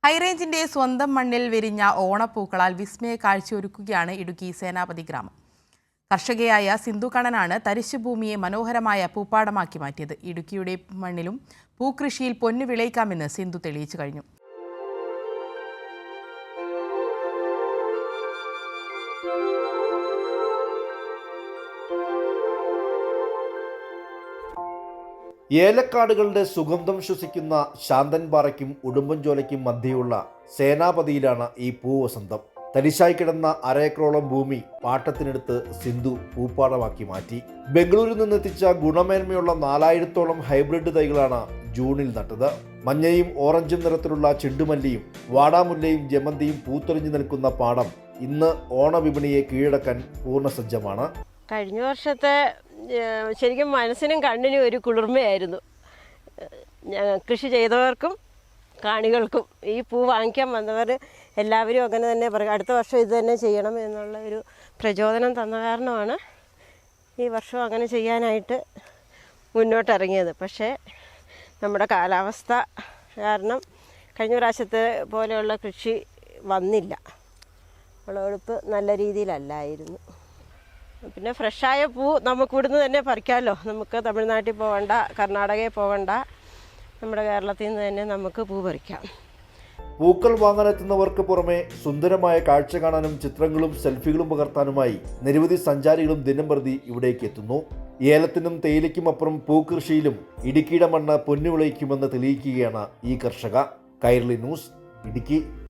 ഹൈറേഞ്ചിന്റെ സ്വന്തം മണ്ണിൽ വിരിഞ്ഞ ഓണപ്പൂക്കളാൽ വിസ്മയ കാഴ്ചയൊരുക്കുകയാണ് ഇടുക്കി സേനാപതി ഗ്രാമം. കർഷകയായ സിന്ധു കണ്ണനാണ് തരിശുഭൂമിയെ മനോഹരമായ പൂപ്പാടമാക്കി മാറ്റിയത്. ഇടുക്കിയുടെ മണ്ണിലും പൂക്കൃഷിയിൽ പൊന്നു വിളയിക്കാമെന്ന് സിന്ധു തെളിയിച്ചു കഴിഞ്ഞു. ഏലക്കാടുകളുടെ സുഗന്ധം ശ്വസിക്കുന്ന ശാന്തൻപാറയ്ക്കും ഉടുമ്പൻചോലയ്ക്കും മധ്യയുള്ള സേനാപതിയിലാണ് ഈ പൂവസന്തം. തരിശായി കിടന്ന അരേക്കറോളം ഭൂമി പാട്ടത്തിനെടുത്ത് സിന്ധു പൂപ്പാടമാക്കി മാറ്റി. ബംഗളൂരിൽ നിന്നെത്തിച്ച ഗുണമേന്മയുള്ള 4000-ഓളം ഹൈബ്രിഡ് തൈകളാണ് ജൂണിൽ നട്ടത്. മഞ്ഞയും ഓറഞ്ചും നിറത്തിലുള്ള ചെണ്ടുമല്ലിയും വാടാമുല്ലയും ജമന്തിയും പൂത്തൊലിഞ്ഞു നിൽക്കുന്ന പാടം ഇന്ന് ഓണവിപണിയെ കീഴടക്കാൻ പൂർണ്ണസജ്ജമാണ്. കഴിഞ്ഞ വർഷത്തെ ശരിക്കും മനസ്സിനും കണ്ണിനും ഒരു കുളിർമയായിരുന്നു. കൃഷി ചെയ്തവർക്കും കാണികൾക്കും ഈ പൂ വാങ്ങിക്കാൻ വന്നവർ എല്ലാവരും അങ്ങനെ തന്നെ പറയും, അടുത്ത വർഷം ഇത് തന്നെ ചെയ്യണം എന്നുള്ള ഒരു പ്രചോദനം തന്ന കാരണമാണ് ഈ വർഷം അങ്ങനെ ചെയ്യാനായിട്ട് മുന്നോട്ടിറങ്ങിയത്. പക്ഷേ നമ്മുടെ കാലാവസ്ഥ കാരണം കഴിഞ്ഞ പ്രാവശ്യത്തെ പോലെയുള്ള കൃഷി വന്നില്ല. വിളവെടുപ്പ് നല്ല രീതിയിലല്ലായിരുന്നു. പിന്നെ ഫ്രഷായ പൂ നമുക്ക് ഇവിടുന്ന് തന്നെ പറിക്കാമല്ലോ. നമുക്ക് തമിഴ്നാട്ടിൽ പോകണ്ട, കർണാടകയിൽ പോകണ്ട, നമ്മുടെ കേരളത്തിൽ നിന്ന് തന്നെ നമുക്ക് പൂ പറിക്കാം. പൂക്കൾ വാങ്ങാനെത്തുന്നവർക്ക് പുറമെ സുന്ദരമായ കാഴ്ച കാണാനും ചിത്രങ്ങളും സെൽഫികളും പകർത്താനുമായി നിരവധി സഞ്ചാരികളും ദിനംപ്രതി ഇവിടേക്ക് എത്തുന്നു. ഏലത്തിനും തേയിലയ്ക്കും അപ്പുറം പൂക്കൃഷിയിലും ഇടുക്കിയുടെ മണ്ണ് പൊന്നു വിളയിക്കുമെന്ന് തെളിയിക്കുകയാണ് ഈ കർഷക. കൈരളി ന്യൂസ്, ഇടുക്കി.